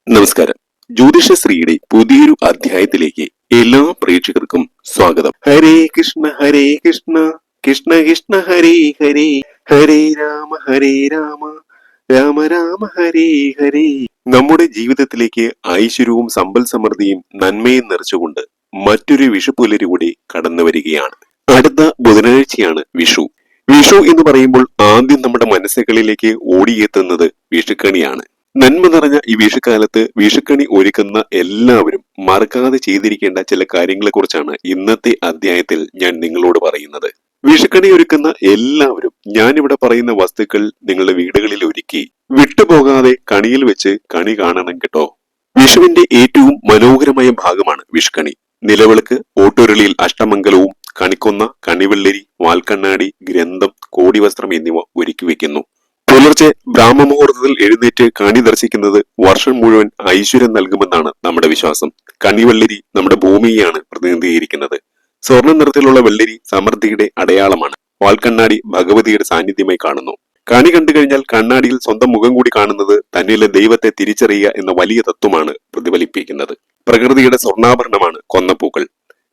നമസ്കാരം. ജ്യോതിഷശ്രീയുടെ പുതിയൊരു അധ്യായത്തിലേക്ക് എല്ലാ പ്രേക്ഷകർക്കും സ്വാഗതം. ഹരേ കൃഷ്ണ കൃഷ്ണ കൃഷ്ണ ഹരേ ഹരേ, ഹരേ രാമ രാമ രാമ ഹരേ ഹരേ. നമ്മുടെ ജീവിതത്തിലേക്ക് ഐശ്വര്യവും സമ്പൽ സമൃദ്ധിയും നന്മയും നിറച്ചുകൊണ്ട് മറ്റൊരു വിഷുപുലരി കൂടി കടന്നു വരികയാണ്. അടുത്ത ബുധനാഴ്ചയാണ് വിഷു. വിഷു എന്ന് പറയുമ്പോൾ ആദ്യം നമ്മുടെ മനസ്സുകളിലേക്ക് ഓടിയെത്തുന്നത് വിഷുക്കണിയാണ്. നന്മ നിറഞ്ഞ ഈ വിഷുക്കാലത്ത് വിഷുക്കണി ഒരുക്കുന്ന എല്ലാവരും മറക്കാതെ ചെയ്തിരിക്കേണ്ട ചില കാര്യങ്ങളെ കുറിച്ചാണ് ഇന്നത്തെ അധ്യായത്തിൽ ഞാൻ നിങ്ങളോട് പറയുന്നത്. വിഷുക്കണി ഒരുക്കുന്ന എല്ലാവരും ഞാനിവിടെ പറയുന്ന വസ്തുക്കൾ നിങ്ങളുടെ വീടുകളിൽ ഒരുക്കി വിട്ടുപോകാതെ കണിയിൽ വെച്ച് കണി കാണണം കേട്ടോ. വിഷുവിന്റെ ഏറ്റവും മനോഹരമായ ഭാഗമാണ് വിഷുക്കണി. നിലവിളക്ക്, ഓട്ടുരുളിയിൽ അഷ്ടമംഗലവും, കണിക്കൊന്ന, കണിവെള്ളരി, വാൽക്കണ്ണാടി, ഗ്രന്ഥം, കോടിവസ്ത്രം എന്നിവ ഒരുക്കി വെക്കുന്നു. പുലർച്ചെ ബ്രാഹ്മമുഹൂർത്തത്തിൽ എഴുന്നേറ്റ് കണി ദർശിക്കുന്നത് വർഷം മുഴുവൻ ഐശ്വര്യം നൽകുമെന്നാണ് നമ്മുടെ വിശ്വാസം. കണിവെള്ളരി നമ്മുടെ ഭൂമിയെയാണ് പ്രതിനിധീകരിക്കുന്നത്. സ്വർണ്ണ നിറത്തിലുള്ള വെള്ളരി സമൃദ്ധിയുടെ അടയാളമാണ്. വാൽക്കണ്ണാടി ഭഗവതിയുടെ സാന്നിധ്യമായി കാണുന്നു. കണി കണ്ടു കഴിഞ്ഞാൽ കണ്ണാടിയിൽ സ്വന്തം മുഖം കൂടി കാണുന്നത് തന്നിലെ ദൈവത്തെ തിരിച്ചറിയുക എന്ന വലിയ തത്വമാണ് പ്രതിഫലിപ്പിക്കുന്നത്. പ്രകൃതിയുടെ സ്വർണ്ണാഭരണമാണ് കൊന്നപ്പൂക്കൾ.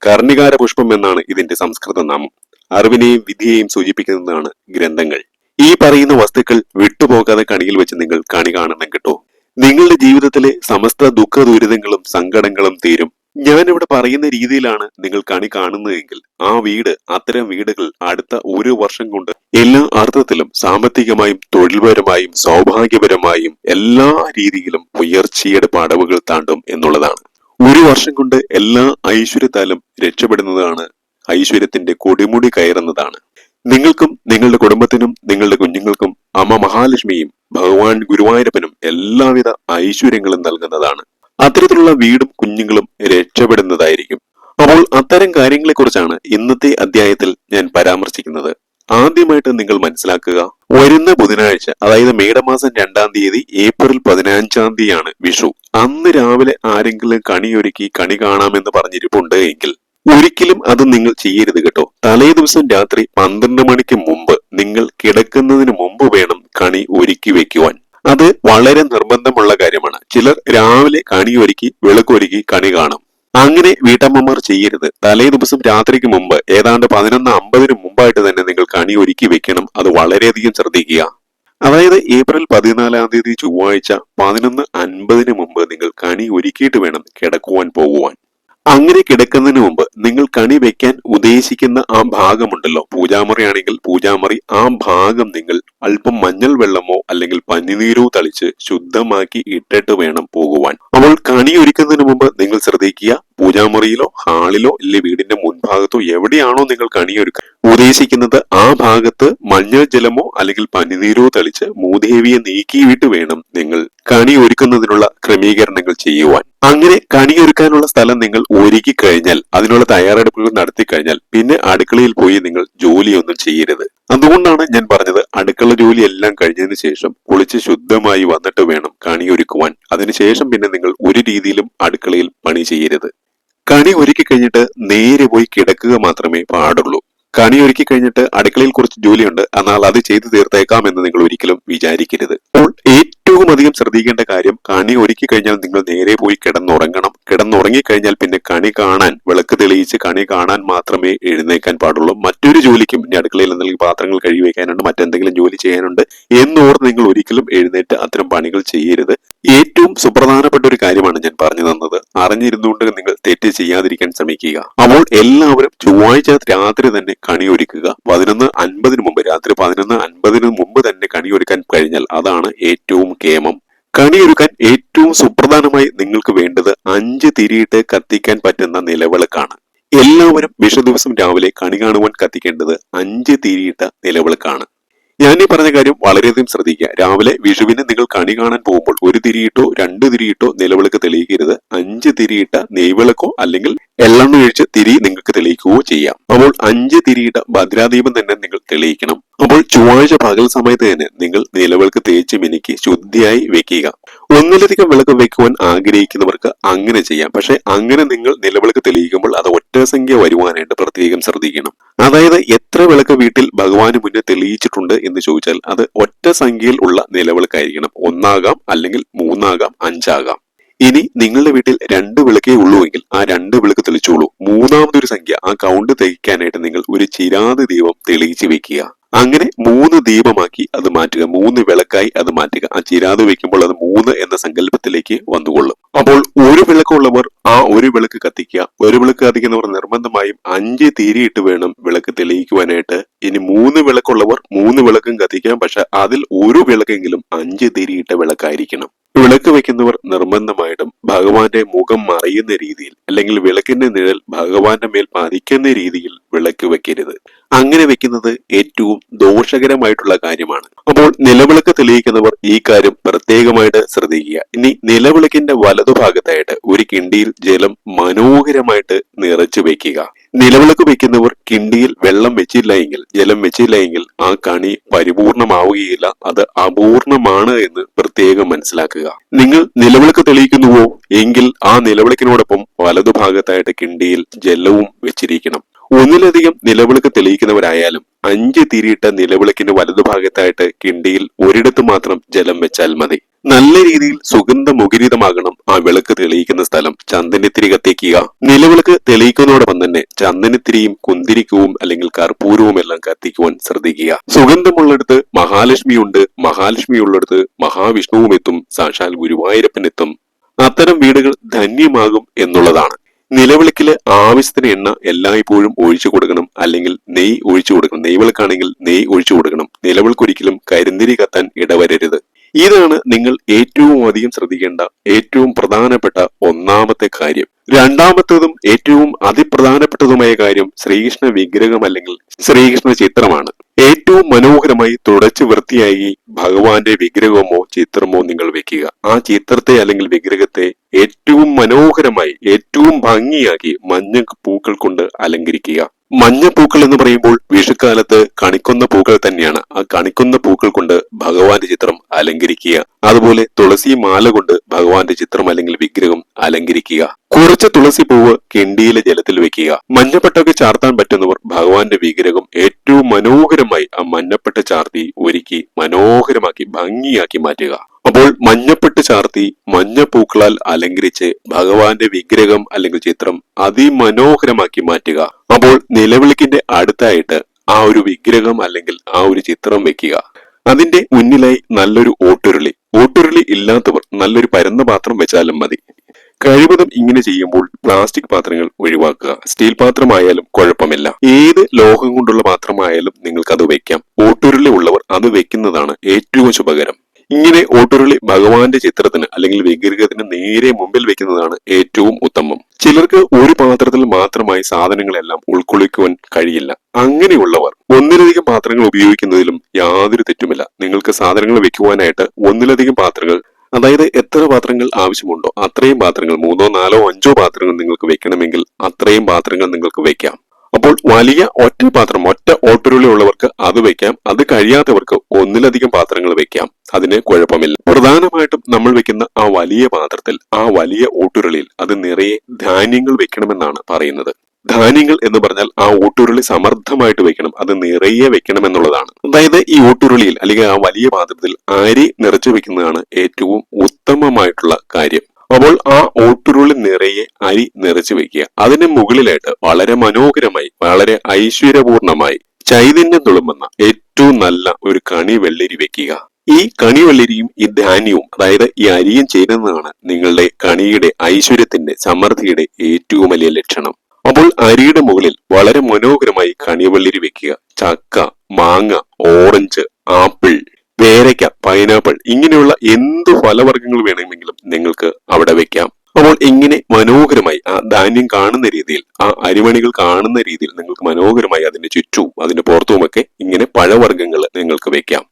കർണികാര പുഷ്പം എന്നാണ് ഇതിന്റെ സംസ്കൃത നാമം. അറിവിനെയും വിധിയെയും സൂചിപ്പിക്കുന്നതാണ് ഗ്രന്ഥങ്ങൾ. ഈ പറയുന്ന വസ്തുക്കൾ വിട്ടുപോകാതെ കണിയിൽ വെച്ച് നിങ്ങൾ കണി കാണണം കേട്ടോ. നിങ്ങളുടെ ജീവിതത്തിലെ സമസ്ത ദുഃഖ ദുരിതങ്ങളും സങ്കടങ്ങളും തീരും. ഞാനിവിടെ പറയുന്ന രീതിയിലാണ് നിങ്ങൾ കണി കാണുന്നതെങ്കിൽ ആ വീട്, അത്തരം വീടുകൾ അടുത്ത ഒരു വർഷം കൊണ്ട് എല്ലാ അർത്ഥത്തിലും സാമ്പത്തികമായും തൊഴിൽപരമായും സൗഭാഗ്യപരമായും എല്ലാ രീതിയിലും ഉയർച്ചയുടെ പടവുകൾ താണ്ടും എന്നുള്ളതാണ്. ഒരു വർഷം കൊണ്ട് എല്ലാ ഐശ്വര്യത്താലും രക്ഷപ്പെടുന്നതാണ്, ഐശ്വര്യത്തിന്റെ കൊടിമുടി കയറുന്നതാണ്. നിങ്ങൾക്കും നിങ്ങളുടെ കുടുംബത്തിനും നിങ്ങളുടെ കുഞ്ഞുങ്ങൾക്കും അമ്മ മഹാലക്ഷ്മിയും ഭഗവാൻ ഗുരുവായൂരപ്പനും എല്ലാവിധ ഐശ്വര്യങ്ങളും നൽകുന്നതാണ്. അത്തരത്തിലുള്ള വീടും കുഞ്ഞുങ്ങളും രക്ഷപ്പെടുന്നതായിരിക്കും. അപ്പോൾ അത്തരം കാര്യങ്ങളെ കുറിച്ചാണ് ഇന്നത്തെ അധ്യായത്തിൽ ഞാൻ പരാമർശിക്കുന്നത്. ആദ്യമായിട്ട് നിങ്ങൾ മനസ്സിലാക്കുക, വരുന്ന ബുധനാഴ്ച, അതായത് മേടമാസം 2-ാം തീയതി, ഏപ്രിൽ 15-ാം തീയതിയാണ് വിഷു. അന്ന് രാവിലെ ആരെങ്കിലും കണിയൊരുക്കി കണി കാണാമെന്ന് പറഞ്ഞിരിപ്പുണ്ട് എങ്കിൽ ഒരിക്കലും അത് നിങ്ങൾ ചെയ്യരുത് കേട്ടോ. തലേ ദിവസം രാത്രി 12 മണിക്ക് മുമ്പ് നിങ്ങൾ കിടക്കുന്നതിന് മുമ്പ് വേണം കണി ഒരുക്കി വെക്കുവാൻ. അത് വളരെ നിർബന്ധമുള്ള കാര്യമാണ്. ചിലർ രാവിലെ കണി ഒരുക്കി വിളക്കൊരുക്കി കണി കാണും. അങ്ങനെ വീട്ടമ്മമാർ ചെയ്യരുത്. തലേ ദിവസം രാത്രിക്ക് മുമ്പ് ഏതാണ്ട് 11:50 മുമ്പായിട്ട് തന്നെ നിങ്ങൾ കണി ഒരുക്കി വെക്കണം. അത് വളരെയധികം ശ്രദ്ധിക്കുക. അതായത് ഏപ്രിൽ 14-ാം തീയതി ചൊവ്വാഴ്ച 11:50 മുമ്പ് നിങ്ങൾ കണി ഒരുക്കിയിട്ട് വേണം കിടക്കുവാൻ പോകുവാൻ. അങ്ങനെ കിടക്കുന്നതിന് മുമ്പ് നിങ്ങൾ കണി വെക്കാൻ ഉദ്ദേശിക്കുന്ന ആ ഭാഗമുണ്ടല്ലോ, പൂജാമുറി ആണെങ്കിൽ പൂജാമുറി, ആ ഭാഗം നിങ്ങൾ അല്പം മഞ്ഞൾ വെള്ളമോ അല്ലെങ്കിൽ പനിനീരോ തളിച്ച് ശുദ്ധമാക്കി ഇട്ടിട്ട് വേണം പോകുവാൻ. അപ്പോൾ കണി ഒരുക്കുന്നതിന് മുമ്പ് നിങ്ങൾ ശ്രദ്ധിക്കുക, പൂജാമുറിയിലോ ഹാളിലോ ഇല്ലെ വീടിന്റെ മുൻഭാഗത്തോ എവിടെയാണോ നിങ്ങൾ കണിയൊരുക്കാൻ ഉദ്ദേശിക്കുന്നത് ആ ഭാഗത്ത് മഞ്ഞൾ ജലമോ അല്ലെങ്കിൽ പനിനീരോ തളിച്ച് മൂദേവിയെ നീക്കിയിട്ട് വേണം നിങ്ങൾ കണി ഒരുക്കുന്നതിനുള്ള ക്രമീകരണങ്ങൾ ചെയ്യുവാൻ. അങ്ങനെ കണിയൊരുക്കാനുള്ള സ്ഥലം നിങ്ങൾ ഒരുക്കി കഴിഞ്ഞാൽ, അതിനുള്ള തയ്യാറെടുപ്പുകൾ നടത്തി കഴിഞ്ഞാൽ പിന്നെ അടുക്കളയിൽ പോയി നിങ്ങൾ ജോലിയൊന്നും ചെയ്യരുത്. അതുകൊണ്ടാണ് ഞാൻ പറഞ്ഞത്, അടുക്കള ജോലി എല്ലാം കഴിഞ്ഞതിന് ശേഷം കുളിച്ച് ശുദ്ധമായി വന്നിട്ട് വേണം കണിയൊരുക്കുവാൻ. അതിനുശേഷം പിന്നെ നിങ്ങൾ ഒരു രീതിയിലും അടുക്കളയിൽ പണി ചെയ്യരുത്. കണി ഒരുക്കി കഴിഞ്ഞിട്ട് നേരെ പോയി കിടക്കുക മാത്രമേ പാടുള്ളൂ. കണി ഒരുക്കി കഴിഞ്ഞിട്ട് അടുക്കളയിൽ കുറച്ച് ജോലിയുണ്ട്, എന്നാൽ അത് ചെയ്തു തീർത്തേക്കാം എന്ന് നിങ്ങൾ ഒരിക്കലും വിചാരിക്കരുത്. അപ്പോൾ ഏറ്റവും അധികം ശ്രദ്ധിക്കേണ്ട കാര്യം, കണി ഒരുക്കി കഴിഞ്ഞാൽ നിങ്ങൾ നേരെ പോയി കിടന്നുറങ്ങണം. കിടന്നുറങ്ങിക്കഴിഞ്ഞാൽ പിന്നെ കണി കാണാൻ, വിളക്ക് തെളിയിച്ച് കണി കാണാൻ മാത്രമേ എഴുന്നേക്കാൻ പാടുള്ളൂ. മറ്റൊരു ജോലിക്കും, ഇനി അടുക്കളയിൽ എന്തെങ്കിലും പാത്രങ്ങൾ കഴുകി വെക്കാനുണ്ട്, മറ്റെന്തെങ്കിലും ജോലി ചെയ്യാനുണ്ട് എന്നോർത്ത് നിങ്ങൾ ഒരിക്കലും എഴുന്നേറ്റ് അത്തരം പണികൾ ചെയ്യരുത്. ഏറ്റവും സുപ്രധാനപ്പെട്ട ഒരു കാര്യമാണ് ഞാൻ പറഞ്ഞു തന്നത്. അറിഞ്ഞിരുന്നുകൊണ്ട് നിങ്ങൾ തെറ്റ് ചെയ്യാതിരിക്കാൻ ശ്രമിക്കുക. അപ്പോൾ എല്ലാവരും ചൊവ്വാഴ്ച രാത്രി തന്നെ കണി ഒരുക്കുക. 11:50 മുമ്പ്, രാത്രി 11:50 മുമ്പ് തന്നെ കണി ഒരുക്കാൻ കഴിഞ്ഞാൽ അതാണ് ഏറ്റവും കേമം. കണിയൊരുക്കാൻ ഏറ്റവും സുപ്രധാനമായി നിങ്ങൾക്ക് വേണ്ടത് 5 തിരിയിട്ട് കത്തിക്കാൻ പറ്റുന്ന നിലവിളക്കാണ്. എല്ലാവരും വിഷു ദിവസം രാവിലെ കണി കാണുവാൻ കത്തിക്കേണ്ടത് 5 തിരിയിട്ട നിലവിളക്കാണ്. ഞാൻ ഈ പറഞ്ഞ കാര്യം വളരെയധികം ശ്രദ്ധിക്കുക. രാവിലെ വിഷുവിന് നിങ്ങൾ കണി കാണാൻ പോകുമ്പോൾ 1 തിരിയിട്ടോ 2 തിരിയിട്ടോ നിലവിളക്ക് തെളിയിക്കരുത്. 5 തിരിയിട്ട നെയ്വിളക്കോ അല്ലെങ്കിൽ എള്ളെണ്ണ ഒഴിച്ച് തിരി നിങ്ങൾക്ക് തെളിയിക്കുകയോ ചെയ്യാം. അപ്പോൾ 5 തിരിയിട്ട ഭദ്രാദീപം തന്നെ നിങ്ങൾ തെളിയിക്കണം. അപ്പോൾ ചൊവ്വാഴ്ച പകൽ സമയത്ത് തന്നെ നിങ്ങൾ നിലവിളക്ക് തേച്ച് മിനുക്കി ശുദ്ധിയായി വെക്കുക. ഒന്നിലധികം വിളക്ക് വെക്കുവാൻ ആഗ്രഹിക്കുന്നവർക്ക് അങ്ങനെ ചെയ്യാം. പക്ഷെ അങ്ങനെ നിങ്ങൾ നിലവിളക്ക് തെളിയിക്കുമ്പോൾ അത് ഒറ്റ സംഖ്യ വരുവാനായിട്ട് പ്രത്യേകം ശ്രദ്ധിക്കണം. അതായത് എത്ര വിളക്ക് വീട്ടിൽ ഭഗവാന് മുന്നേ തെളിയിച്ചിട്ടുണ്ട് എന്ന് ചോദിച്ചാൽ അത് ഒറ്റ സംഖ്യയിൽ ഉള്ള നിലവിളക്കായിരിക്കണം. 1 ആകാം, അല്ലെങ്കിൽ 3 ആകാം, 5 ആകാം. ഇനി നിങ്ങളുടെ വീട്ടിൽ 2 വിളക്കേ ഉള്ളൂവെങ്കിൽ ആ 2 വിളക്ക് തെളിച്ചോളൂ. മൂന്നാമതൊരു സംഖ്യ ആ കൗണ്ട് തികയ്ക്കാനായിട്ട് നിങ്ങൾ ഒരു ചിരാത് ദീപം തെളിയിച്ച് വെക്കുക. അങ്ങനെ 3 ദീപമാക്കി അത് മാറ്റുക. 3 വിളക്കായി അത് മാറ്റുക. ആ ചിരാത് വെക്കുമ്പോൾ അത് 3 എന്ന സങ്കല്പത്തിലേക്ക് വന്നുകൊള്ളും. അപ്പോൾ ഒരു വിളക്കുള്ളവർ ആ ഒരു വിളക്ക് കത്തിക്കുക. ഒരു വിളക്ക് കത്തിക്കുന്നവർ നിർബന്ധമായും 5 തിരിയിട്ട് വേണം വിളക്ക് തെളിയിക്കുവാനായിട്ട്. ഇനി 3 വിളക്കുള്ളവർ 3 വിളക്കും കത്തിക്കാം. പക്ഷെ അതിൽ ഒരു വിളക്കെങ്കിലും 5 തിരിയിട്ട വിളക്കായിരിക്കണം. വിളക്ക് വെക്കുന്നവർ നിർബന്ധമായിട്ടും ഭഗവാന്റെ മുഖം മറയുന്ന രീതിയിൽ അല്ലെങ്കിൽ വിളക്കിന്റെ നിഴൽ ഭഗവാന്റെ മേൽ പതിക്കുന്ന രീതിയിൽ വിളക്ക് വെക്കരുത്. അങ്ങനെ വെക്കുന്നത് ഏറ്റവും ദോഷകരമായിട്ടുള്ള കാര്യമാണ്. അപ്പോൾ നിലവിളക്ക് തെളിയിക്കുന്നവർ ഈ കാര്യം പ്രത്യേകമായിട്ട് ശ്രദ്ധിക്കുക. ഇനി നിലവിളക്കിന്റെ വലതുഭാഗത്തായിട്ട് ഒരു കിണ്ടിയിൽ ജലം മനോഹരമായിട്ട് നിറച്ചു വെക്കുക. നിലവിളക്ക് വെക്കുന്നവർ കിണ്ടിയിൽ വെള്ളം വെച്ചില്ല എങ്കിൽ, ജലം വെച്ചില്ല എങ്കിൽ ആ കണി പരിപൂർണമാവുകയില്ല. അത് അപൂർണമാണ് എന്ന് പ്രത്യേകം മനസ്സിലാക്കുക. നിങ്ങൾ നിലവിളക്ക് തെളിയിക്കുന്നുവോ എങ്കിൽ ആ നിലവിളക്കിനോടൊപ്പം വലതുഭാഗത്തായിട്ട് കിണ്ടിയിൽ ജലവും വെച്ചിരിക്കണം. ഒന്നിലധികം നിലവിളക്ക് തെളിയിക്കുന്നവരായാലും 5 തിരിയിട്ട നിലവിളക്കിന് വലതുഭാഗത്തായിട്ട് കിണ്ടിയിൽ ഒരിടത്ത് മാത്രം ജലം വെച്ചാൽ മതി. നല്ല രീതിയിൽ സുഗന്ധമുഖരിതമാകണം ആ വിളക്ക് തെളിയിക്കുന്ന സ്ഥലം. ചന്ദനത്തിരി കത്തിക്കുക. നിലവിളക്ക് തെളിയിക്കുന്നതോടൊപ്പം തന്നെ ചന്ദനത്തിരിയും കുന്തിരിക്കവും അല്ലെങ്കിൽ കർപ്പൂരവും എല്ലാം കത്തിക്കുവാൻ ശ്രദ്ധിക്കുക. സുഗന്ധമുള്ളിടത്ത് മഹാലക്ഷ്മിയുണ്ട്, മഹാലക്ഷ്മി ഉള്ളിടത്ത് മഹാവിഷ്ണുവും എത്തും, സാക്ഷാൽ ഗുരുവായൂരപ്പൻ എത്തും. അത്തരം വീടുകൾ ധന്യമാകും എന്നുള്ളതാണ്. നിലവിളക്കില് ആവശ്യത്തിന് എണ്ണ എല്ലായ്പ്പോഴും ഒഴിച്ചു കൊടുക്കണം, അല്ലെങ്കിൽ നെയ്യ് ഒഴിച്ചു കൊടുക്കണം. നെയ്വിളക്കാണെങ്കിൽ നെയ്യ് ഒഴിച്ചു കൊടുക്കണം. നിലവിളക്കൊരിക്കലും കരിന്തിരി കത്താൻ ഇടവരരുത്. ഇതാണ് നിങ്ങൾ ഏറ്റവും അധികം ശ്രദ്ധിക്കേണ്ട ഏറ്റവും പ്രധാനപ്പെട്ട ഒന്നാമത്തെ കാര്യം. രണ്ടാമത്തേതും ഏറ്റവും അതിപ്രധാനപ്പെട്ടതുമായ കാര്യം ശ്രീകൃഷ്ണ വിഗ്രഹം അല്ലെങ്കിൽ ശ്രീകൃഷ്ണ ചിത്രമാണ്. ഏറ്റവും മനോഹരമായി തുടച്ചു വൃത്തിയായി ഭഗവാന്റെ വിഗ്രഹമോ ചിത്രമോ നിങ്ങൾ വെക്കുക. ആ ചിത്രത്തെ അല്ലെങ്കിൽ വിഗ്രഹത്തെ ഏറ്റവും മനോഹരമായി ഏറ്റവും ഭംഗിയാക്കി മഞ്ഞ പൂക്കൾ കൊണ്ട് അലങ്കരിക്കുക. മഞ്ഞപ്പൂക്കൾ എന്ന് പറയുമ്പോൾ വിഷുക്കാലത്ത് കണിക്കൊന്ന പൂക്കൾ തന്നെയാണ്. ആ കണിക്കൊന്ന പൂക്കൾ കൊണ്ട് ഭഗവാന്റെ ചിത്രം അലങ്കരിക്കുക. അതുപോലെ തുളസി മാല കൊണ്ട് ഭഗവാന്റെ ചിത്രം അല്ലെങ്കിൽ വിഗ്രഹം അലങ്കരിക്കുക. കുറച്ച് തുളസി പൂവ് കിണ്ടിയിലെ ജലത്തിൽ വെക്കുക. മഞ്ഞപ്പട്ടൊക്കെ ചാർത്താൻ പറ്റുന്നവർ ഭഗവാന്റെ വിഗ്രഹം ഏറ്റവും മനോഹരമായി ആ മഞ്ഞപ്പട്ട ചാർത്തി ഒരുക്കി മനോഹരമാക്കി ഭംഗിയാക്കി മാറ്റുക. അപ്പോൾ മഞ്ഞപ്പെട്ട് ചാർത്തി മഞ്ഞപ്പൂക്കളാൽ അലങ്കരിച്ച് ഭഗവാന്റെ വിഗ്രഹം അല്ലെങ്കിൽ ചിത്രം അതിമനോഹരമാക്കി മാറ്റുക. അപ്പോൾ നിലവിളക്കിന്റെ അടുത്തായിട്ട് ആ ഒരു വിഗ്രഹം അല്ലെങ്കിൽ ആ ഒരു ചിത്രം വെക്കുക. അതിന്റെ മുന്നിലായി നല്ലൊരു ഓട്ടുരുളി ഇല്ലാത്തവർ നല്ലൊരു പരന്ന പാത്രം വെച്ചാലും മതി. കഴിവതും ഇങ്ങനെ ചെയ്യുമ്പോൾ പ്ലാസ്റ്റിക് പാത്രങ്ങൾ ഒഴിവാക്കുക. സ്റ്റീൽ പാത്രമായാലും കുഴപ്പമില്ല. ഏത് ലോഹം കൊണ്ടുള്ള പാത്രമായാലും നിങ്ങൾക്ക് അത് വെക്കാം. ഓട്ടുരുളി ഉള്ളവർ അത് വെക്കുന്നതാണ് ഏറ്റവും ശുഭകരം. ഇങ്ങനെ ഓട്ടുരുളി ഭഗവാന്റെ ചിത്രത്തിന് അല്ലെങ്കിൽ വിഗ്രഹത്തിന് നേരെ മുമ്പിൽ വെക്കുന്നതാണ് ഏറ്റവും ഉത്തമം. ചിലർക്ക് ഒരു പാത്രത്തിൽ മാത്രമായി സാധനങ്ങളെല്ലാം ഉൾക്കൊള്ളിക്കുവാൻ കഴിയില്ല. അങ്ങനെയുള്ളവർ ഒന്നിലധികം പാത്രങ്ങൾ ഉപയോഗിക്കുന്നതിലും യാതൊരു തെറ്റുമില്ല. നിങ്ങൾക്ക് സാധനങ്ങൾ വെക്കുവാനായിട്ട് ഒന്നിലധികം പാത്രങ്ങൾ, അതായത് എത്ര പാത്രങ്ങൾ ആവശ്യമുണ്ടോ അത്രയും പാത്രങ്ങൾ, 3, 4, 5 പാത്രങ്ങൾ നിങ്ങൾക്ക് വെക്കണമെങ്കിൽ അത്രയും പാത്രങ്ങൾ നിങ്ങൾക്ക് വെക്കാം. അപ്പോൾ വലിയ ഒറ്റ പാത്രം, ഒറ്റ ഓട്ടുരുളി ഉള്ളവർക്ക് അത് വെക്കാം. അത് കഴിയാത്തവർക്ക് ഒന്നിലധികം പാത്രങ്ങൾ വെക്കാം. അതിന് കുഴപ്പമില്ല. പ്രധാനമായിട്ടും നമ്മൾ വെക്കുന്ന ആ വലിയ പാത്രത്തിൽ, ആ വലിയ ഓട്ടുരുളിയിൽ അത് നിറയെ ധാന്യങ്ങൾ വെക്കണമെന്നാണ് പറയുന്നത്. ധാന്യങ്ങൾ എന്ന് പറഞ്ഞാൽ ആ ഓട്ടുരുളി സമർത്ഥമായിട്ട് വെക്കണം, അത് നിറയെ വെക്കണം എന്നുള്ളതാണ്. അതായത് ഈ ഓട്ടുരുളിയിൽ അല്ലെങ്കിൽ ആ വലിയ പാത്രത്തിൽ അരി നിറച്ചു വെക്കുന്നതാണ് ഏറ്റവും ഉത്തമമായിട്ടുള്ള കാര്യം. അപ്പോൾ ആ ഓട്ടുരുളി നിറയെ അരി നിറച്ചു വെക്കുക. അതിന് മുകളിലായിട്ട് വളരെ മനോഹരമായി, വളരെ ഐശ്വര്യപൂർണമായി ചൈതന്യം തുളുമ്പുന്ന ഏറ്റവും നല്ല ഒരു കണി വെള്ളരി വെക്കുക. ഈ കണി വെള്ളരിയും ഈ ധാന്യവും, അതായത് ഈ അരിയും ചേരുന്നതാണ് നിങ്ങളുടെ കണിയുടെ ഐശ്വര്യത്തിന്റെ സമൃദ്ധിയുടെ ഏറ്റവും വലിയ ലക്ഷണം. അപ്പോൾ അരിയുടെ മുകളിൽ വളരെ മനോഹരമായി കണിവെള്ളരി വെക്കുക. ചക്ക, മാങ്ങ, ഓറഞ്ച്, ആപ്പിൾ, പേരയ്ക്ക, പൈനാപ്പിൾ ഇങ്ങനെയുള്ള എന്ത് ഫലവർഗ്ഗങ്ങൾ വേണമെങ്കിലും നിങ്ങൾക്ക് അവിടെ വെക്കാം. അപ്പോൾ ഇങ്ങനെ മനോഹരമായി ആ ധാന്യം കാണുന്ന രീതിയിൽ, ആ അരിമണികൾ കാണുന്ന രീതിയിൽ നിങ്ങൾക്ക് മനോഹരമായി അതിന്റെ ചുറ്റും അതിന്റെ പുറത്തുമൊക്കെ ഇങ്ങനെ പഴവർഗ്ഗങ്ങൾ നിങ്ങൾക്ക് വെക്കാം.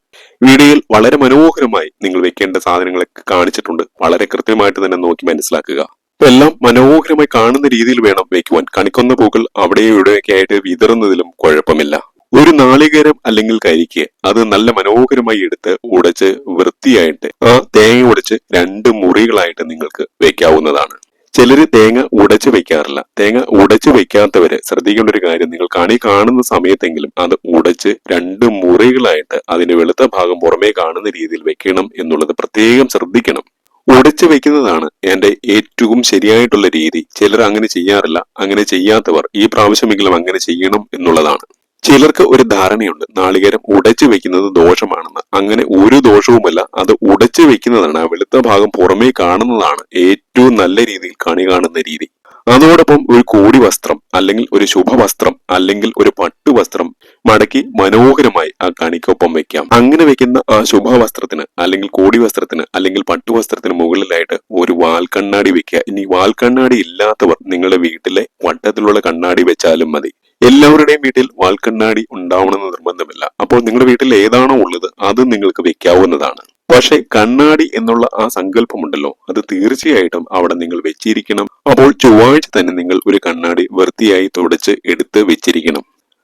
വീഡിയോയിൽ വളരെ മനോഹരമായി നിങ്ങൾ വെക്കേണ്ട സാധനങ്ങളൊക്കെ കാണിച്ചിട്ടുണ്ട്. വളരെ കൃത്യമായിട്ട് തന്നെ നോക്കി മനസ്സിലാക്കുക. എല്ലാം മനോഹരമായി കാണുന്ന രീതിയിൽ വേണം വെക്കുവാൻ. കണിക്കൊന്ന പൂക്കൾ അവിടെയും ഇവിടെയൊക്കെ ആയിട്ട് വിതറുന്നതിലും കുഴപ്പമില്ല. ഒരു നാളികേരം അല്ലെങ്കിൽ കരിക്ക് അത് നല്ല മനോഹരമായി എടുത്ത് ഉടച്ച് വൃത്തിയായിട്ട് ആ തേങ്ങ ഉടച്ച് 2 മുറികളായിട്ട് നിങ്ങൾക്ക് വെക്കാവുന്നതാണ്. ചിലര് തേങ്ങ ഉടച്ച് വെക്കാറില്ല. തേങ്ങ ഉടച്ച് വെക്കാത്തവര് ശ്രദ്ധിക്കേണ്ട ഒരു കാര്യം, നിങ്ങൾ കണി കാണുന്ന സമയത്തെങ്കിലും അത് ഉടച്ച് 2 മുറികളായിട്ട് അതിന്റെ വെളുത്ത ഭാഗം പുറമേ കാണുന്ന രീതിയിൽ വെക്കണം എന്നുള്ളത് പ്രത്യേകം ശ്രദ്ധിക്കണം. ഉടച്ചു വെക്കുന്നതാണ് എന്റെ ഏറ്റവും ശരിയായിട്ടുള്ള രീതി. ചിലർ അങ്ങനെ ചെയ്യാറില്ല. അങ്ങനെ ചെയ്യാത്തവർ ഈ പ്രാവശ്യമെങ്കിലും അങ്ങനെ ചെയ്യണം എന്നുള്ളതാണ്. ചിലർക്ക് ഒരു ധാരണയുണ്ട് നാളികേരം ഉടച്ചു വെക്കുന്നത് ദോഷമാണെന്ന്. അങ്ങനെ ഒരു ദോഷവുമല്ല, അത് ഉടച്ചു വെക്കുന്നതാണ്, ആ വെളുത്ത ഭാഗം പുറമേ കാണുന്നതാണ് ഏറ്റവും നല്ല രീതിയിൽ കണി കാണുന്ന രീതി. അതോടൊപ്പം ഒരു കോടി വസ്ത്രം അല്ലെങ്കിൽ ഒരു ശുഭവസ്ത്രം അല്ലെങ്കിൽ ഒരു പട്ടുവസ്ത്രം മടക്കി മനോഹരമായി ആ കണിക്കൊപ്പം വെക്കാം. അങ്ങനെ വെക്കുന്ന ആ ശുഭവസ്ത്രത്തിന് അല്ലെങ്കിൽ കോടി വസ്ത്രത്തിന് അല്ലെങ്കിൽ പട്ടുവസ്ത്രത്തിന് മുകളിലായിട്ട് ഒരു വാൽക്കണ്ണാടി വെക്കുക. ഇനി വാൽക്കണ്ണാടി ഇല്ലാത്തവർ നിങ്ങളുടെ വീട്ടിലെ വട്ടത്തിലുള്ള കണ്ണാടി വെച്ചാലും മതി. എല്ലാവരുടെയും വീട്ടിൽ വാൽക്കണ്ണാടി ഉണ്ടാവണമെന്ന് നിർബന്ധമില്ല. അപ്പോൾ നിങ്ങളുടെ വീട്ടിൽ ഏതാണോ ഉള്ളത് അത് നിങ്ങൾക്ക് വെക്കാവുന്നതാണ്. പക്ഷെ കണ്ണാടി എന്നുള്ള ആ സങ്കല്പമുണ്ടല്ലോ, അത് തീർച്ചയായിട്ടും അവിടെ നിങ്ങൾ വെച്ചിരിക്കണം. അപ്പോൾ ചൊവ്വാഴ്ച തന്നെ നിങ്ങൾ ഒരു കണ്ണാടി വൃത്തിയായി തുടച്ച് എടുത്ത് വെച്ചിരിക്കണം.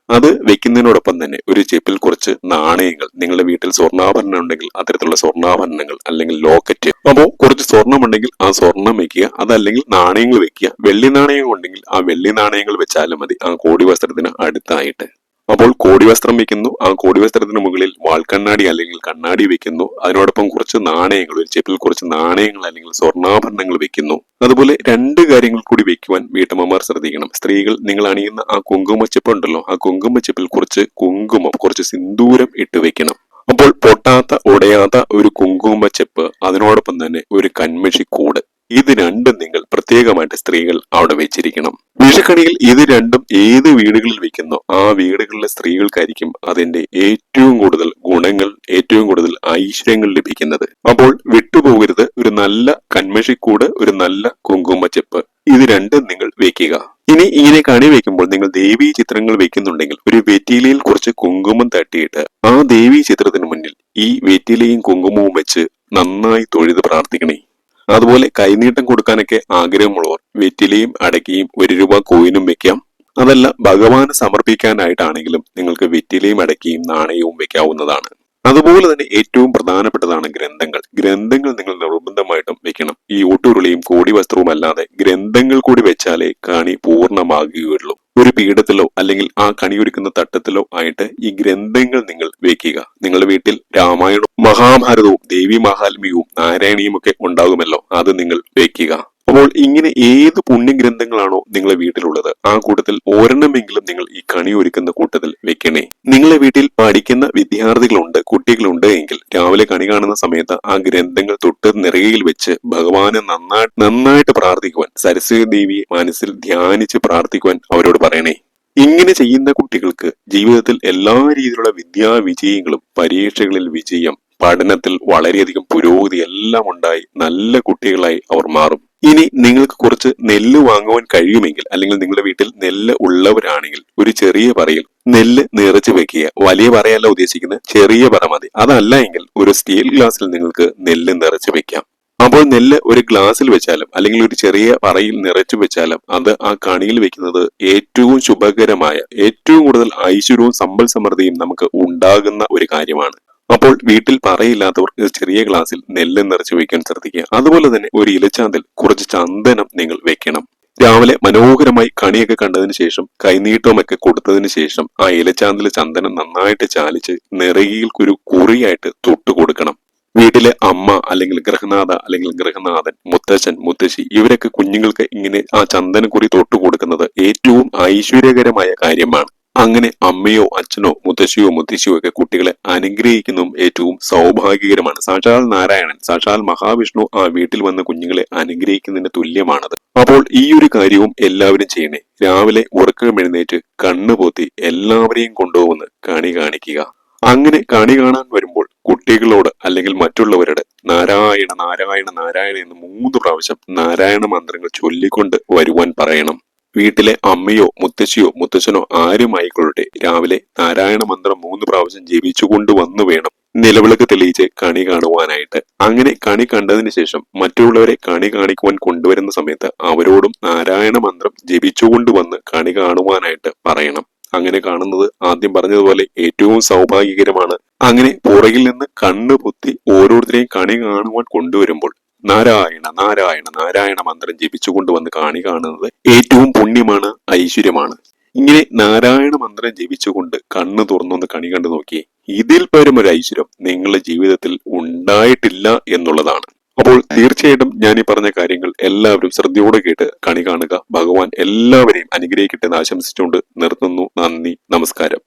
അത് വെക്കുന്നതിനോടൊപ്പം തന്നെ ഒരു ചെപ്പിൽ കുറച്ച് നാണയങ്ങൾ, നിങ്ങളുടെ വീട്ടിൽ സ്വർണ്ണാഭരണം ഉണ്ടെങ്കിൽ അത്തരത്തിലുള്ള സ്വർണ്ണാഭരണങ്ങൾ അല്ലെങ്കിൽ ലോക്കറ്റ്, അപ്പോൾ കുറച്ച് സ്വർണം ഉണ്ടെങ്കിൽ ആ സ്വർണം വെക്കുക, അതല്ലെങ്കിൽ നാണയങ്ങൾ വെക്കുക. വെള്ളി നാണയം ഉണ്ടെങ്കിൽ ആ വെള്ളി നാണയങ്ങൾ വെച്ചാലും മതി ആ കോടി വസ്ത്രത്തിന് അടുത്തായിട്ട്. അപ്പോൾ കോടി വസ്ത്രം വെക്കുന്നു, ആ കോടി വസ്ത്രത്തിന് മുകളിൽ വാൽക്കണ്ണാടി അല്ലെങ്കിൽ കണ്ണാടി വെക്കുന്നു, അതിനോടൊപ്പം കുറച്ച് നാണയങ്ങൾ, ഒരു ചെപ്പിൽ കുറച്ച് നാണയങ്ങൾ അല്ലെങ്കിൽ സ്വർണ്ണാഭരണങ്ങൾ വെക്കുന്നു. അതുപോലെ രണ്ട് കാര്യങ്ങൾ കൂടി വെക്കുവാൻ വീട്ടമ്മമാർ ശ്രദ്ധിക്കണം. സ്ത്രീകൾ, നിങ്ങൾ അണിയുന്ന ആ കുങ്കുമച്ചെപ്പ് ഉണ്ടല്ലോ, ആ കുങ്കുമച്ചെപ്പിൽ കുറച്ച് കുങ്കുമം, കുറച്ച് സിന്ദൂരം ഇട്ട് വെക്കണം. അപ്പോൾ പൊട്ടാത്ത ഉടയാത്ത ഒരു കുങ്കുമച്ചെപ്പ്, അതിനോടൊപ്പം തന്നെ ഒരു കൺമഷിക്കൂട്, ഇത് രണ്ടും നിങ്ങൾ പ്രത്യേകമായിട്ട് സ്ത്രീകൾ അവിടെ വെച്ചിരിക്കണം. വിഷുക്കണിയിൽ ഇത് രണ്ടും ഏത് വീടുകളിൽ വെക്കുന്നോ ആ വീടുകളിലെ സ്ത്രീകൾക്കായിരിക്കും അതിന്റെ ഏറ്റവും കൂടുതൽ ഗുണങ്ങൾ, ഏറ്റവും കൂടുതൽ ഐശ്വര്യങ്ങൾ ലഭിക്കുന്നത്. അപ്പോൾ വിട്ടുപോകരുത്, ഒരു നല്ല കൺമഷിക്കൂട്, ഒരു നല്ല കുങ്കുമച്ചെപ്പ്, ഇത് രണ്ടും നിങ്ങൾ വെക്കുക. ഇനി ഇങ്ങനെ കണി വെക്കുമ്പോൾ നിങ്ങൾ ദേവീ ചിത്രങ്ങൾ വെക്കുന്നുണ്ടെങ്കിൽ ഒരു വെറ്റിലയിൽ കുറച്ച് കുങ്കുമം തട്ടിയിട്ട് ആ ദേവീ ചിത്രത്തിന് മുന്നിൽ ഈ വെറ്റിലയും കുങ്കുമവും വെച്ച് നന്നായി തൊഴുത് പ്രാർത്ഥിക്കണേ. അതുപോലെ കൈനീട്ടം കൊടുക്കാനൊക്കെ ആഗ്രഹമുള്ളവർ വെറ്റിലയും അടയ്ക്കയും 1 രൂപ കോയിനും വെക്കാം. അതല്ല ഭഗവാന് സമർപ്പിക്കാനായിട്ടാണെങ്കിലും നിങ്ങൾക്ക് വെറ്റിലയും അടയ്ക്കയും നാണയവും വെക്കാവുന്നതാണ്. അതുപോലെ തന്നെ ഏറ്റവും പ്രധാനപ്പെട്ടതാണ് ഗ്രന്ഥങ്ങൾ. ഗ്രന്ഥങ്ങൾ നിങ്ങൾ നിർബന്ധമായിട്ടും വെക്കണം. ഈ ഊട്ടുരുളിയും കോടി വസ്ത്രവും അല്ലാതെ ഗ്രന്ഥങ്ങൾ കൂടി വെച്ചാലേ കണി പൂർണ്ണമാകുകയുള്ളൂ. ഒരു പീഠത്തിലോ അല്ലെങ്കിൽ ആ കണി ഒരുക്കുന്ന തട്ടത്തിലോ ആയിട്ട് ഈ ഗ്രന്ഥങ്ങൾ നിങ്ങൾ വെക്കുക. നിങ്ങളുടെ വീട്ടിൽ രാമായണവും മഹാഭാരതവും ദേവി മഹാത്മ്യവും നാരായണീയും ഒക്കെ ഉണ്ടാകുമല്ലോ, അത് നിങ്ങൾ വെക്കുക. അപ്പോൾ ഇങ്ങനെ ഏത് പുണ്യഗ്രന്ഥങ്ങളാണോ നിങ്ങളുടെ വീട്ടിലുള്ളത് ആ കൂട്ടത്തിൽ ഒരെണ്ണമെങ്കിലും നിങ്ങൾ ഈ കണി ഒരുക്കുന്ന കൂട്ടത്തിൽ വെക്കണേ. നിങ്ങളുടെ വീട്ടിൽ പഠിക്കുന്ന വിദ്യാർത്ഥികളുണ്ട്, കുട്ടികളുണ്ട് എങ്കിൽ രാവിലെ കണി കാണുന്ന സമയത്ത് ആ ഗ്രന്ഥങ്ങൾ തൊട്ട് നിറയിൽ വെച്ച് ഭഗവാനെ നന്നായിട്ട് പ്രാർത്ഥിക്കുവാൻ, സരസ്വതി ദേവിയെ മനസ്സിൽ ധ്യാനിച്ച് പ്രാർത്ഥിക്കുവാൻ അവരോട് പറയണേ. ഇങ്ങനെ ചെയ്യുന്ന കുട്ടികൾക്ക് ജീവിതത്തിൽ എല്ലാ രീതിയിലുള്ള വിജയങ്ങളും, പരീക്ഷകളിൽ വിജയം, പഠനത്തിൽ വളരെയധികം പുരോഗതി എല്ലാം ഉണ്ടായി നല്ല കുട്ടികളായി അവർ മാറും. ഇനി നിങ്ങൾക്ക് കുറച്ച് നെല്ല് വാങ്ങുവാൻ കഴിയുമെങ്കിൽ, അല്ലെങ്കിൽ നിങ്ങളുടെ വീട്ടിൽ നെല്ല് ഉള്ളവരാണെങ്കിൽ ഒരു ചെറിയ പറയിൽ നെല്ല് നിറച്ചു വെക്കുക. വലിയ പറയല്ല ഉദ്ദേശിക്കുന്നത്, ചെറിയ പറ മതി. അതല്ല എങ്കിൽ ഒരു സ്റ്റീൽ ഗ്ലാസ്സിൽ നിങ്ങൾക്ക് നെല്ല് നിറച്ചു വെക്കാം. അപ്പോൾ നെല്ല് ഒരു ഗ്ലാസ്സിൽ വെച്ചാലും അല്ലെങ്കിൽ ഒരു ചെറിയ പറയിൽ നിറച്ചു വെച്ചാലും അത് ആ കണിയിൽ വെക്കുന്നത് ഏറ്റവും ശുഭകരമായ, ഏറ്റവും കൂടുതൽ ഐശ്വര്യവും സമ്പൽ സമൃദ്ധിയും നമുക്ക് ഉണ്ടാകുന്ന ഒരു കാര്യമാണ്. അപ്പോൾ വീട്ടിൽ പറയില്ലാത്തവർ ചെറിയ ഗ്ലാസ്സിൽ നെല്ല് നിറച്ചു വെക്കാൻ ശ്രദ്ധിക്കുക. അതുപോലെ തന്നെ ഒരു ഇലച്ചാന്തിൽ കുറച്ച് ചന്ദനം നിങ്ങൾ വെക്കണം. രാവിലെ മനോഹരമായി കണിയൊക്കെ കണ്ടതിന് ശേഷം കൈനീട്ടമൊക്കെ കൊടുത്തതിന് ശേഷം ആ ഇലച്ചാന്തിലെ ചന്ദനം നന്നായിട്ട് ചാലിച്ച് നിറയിൽ ഒരു കുറിയായിട്ട് തൊട്ടു കൊടുക്കണം. വീട്ടിലെ അമ്മ അല്ലെങ്കിൽ ഗൃഹനാഥ അല്ലെങ്കിൽ ഗൃഹനാഥൻ, മുത്തച്ഛൻ, മുത്തശ്ശി ഇവരൊക്കെ കുഞ്ഞുങ്ങൾക്ക് ഇങ്ങനെ ആ ചന്ദനക്കുറി തൊട്ടു കൊടുക്കുന്നത് ഏറ്റവും ഐശ്വര്യകരമായ കാര്യമാണ്. അങ്ങനെ അമ്മയോ അച്ഛനോ മുത്തശ്ശിയോ മുത്തശ്ശിയോ ഒക്കെ കുട്ടികളെ അനുഗ്രഹിക്കുന്നതും ഏറ്റവും സൗഭാഗ്യകരമാണ്. സാക്ഷാൽ നാരായണൻ, സാക്ഷാൽ മഹാവിഷ്ണു ആ വീട്ടിൽ വന്ന കുഞ്ഞുങ്ങളെ അനുഗ്രഹിക്കുന്നതിന് തുല്യമാണത്. അപ്പോൾ ഈ ഒരു കാര്യവും എല്ലാവരും ചെയ്യണേ. രാവിലെ ഉറക്കം എഴുന്നേറ്റ് കണ്ണുപൊത്തി എല്ലാവരെയും കൊണ്ടുപോകുന്ന കണി കാണിക്കുക. അങ്ങനെ കണി കാണാൻ വരുമ്പോൾ കുട്ടികളോട് അല്ലെങ്കിൽ മറ്റുള്ളവരോട് നാരായണ നാരായണ നാരായണ എന്ന് 3 പ്രാവശ്യം നാരായണ മന്ത്രങ്ങൾ ചൊല്ലിക്കൊണ്ട് വരുവാൻ പറയണം. വീട്ടിലെ അമ്മയോ മുത്തശ്ശിയോ മുത്തച്ഛനോ ആരുമായിക്കൊള്ളട്ടെ രാവിലെ നാരായണ മന്ത്രം 3 പ്രാവശ്യം ജപിച്ചുകൊണ്ട് വന്നു വേണം നിലവിളക്ക് തെളിയിച്ച് കണി കാണുവാനായിട്ട്. അങ്ങനെ കണി കണ്ടതിന് ശേഷം മറ്റുള്ളവരെ കണി കാണിക്കുവാൻ കൊണ്ടുവരുന്ന സമയത്ത് അവരോടും നാരായണ മന്ത്രം ജപിച്ചുകൊണ്ട് വന്ന് കണി കാണുവാനായിട്ട് പറയണം. അങ്ങനെ കാണുന്നത് ആദ്യം പറഞ്ഞതുപോലെ ഏറ്റവും സൗഭാഗ്യകരമാണ്. അങ്ങനെ പുറകിൽ നിന്ന് കണ്ണു പൊത്തി ഓരോരുത്തരെയും കണി കാണുവാൻ കൊണ്ടുവരുമ്പോൾ നാരായണ നാരായണ നാരായണ മന്ത്രം ജപിച്ചുകൊണ്ട് വന്ന് കണി കാണുന്നത് ഏറ്റവും പുണ്യമാണ്, ഐശ്വര്യമാണ്. ഇങ്ങനെ നാരായണ മന്ത്രം ജപിച്ചുകൊണ്ട് കണ്ണ് തുറന്നൊന്ന് കണി കണ്ടു നോക്കിയേ, ഇതിൽ പരം ഒരു ഐശ്വര്യം നിങ്ങളുടെ ജീവിതത്തിൽ ഉണ്ടായിട്ടില്ല എന്നുള്ളതാണ്. അപ്പോൾ തീർച്ചയായിട്ടും ഞാൻ ഈ പറഞ്ഞ കാര്യങ്ങൾ എല്ലാവരും ശ്രദ്ധയോടെ കേട്ട് കണി കാണുക. ഭഗവാൻ എല്ലാവരെയും അനുഗ്രഹിക്കട്ടെ എന്ന് ആശംസിച്ചുകൊണ്ട് നിർത്തുന്നു. നന്ദി, നമസ്കാരം.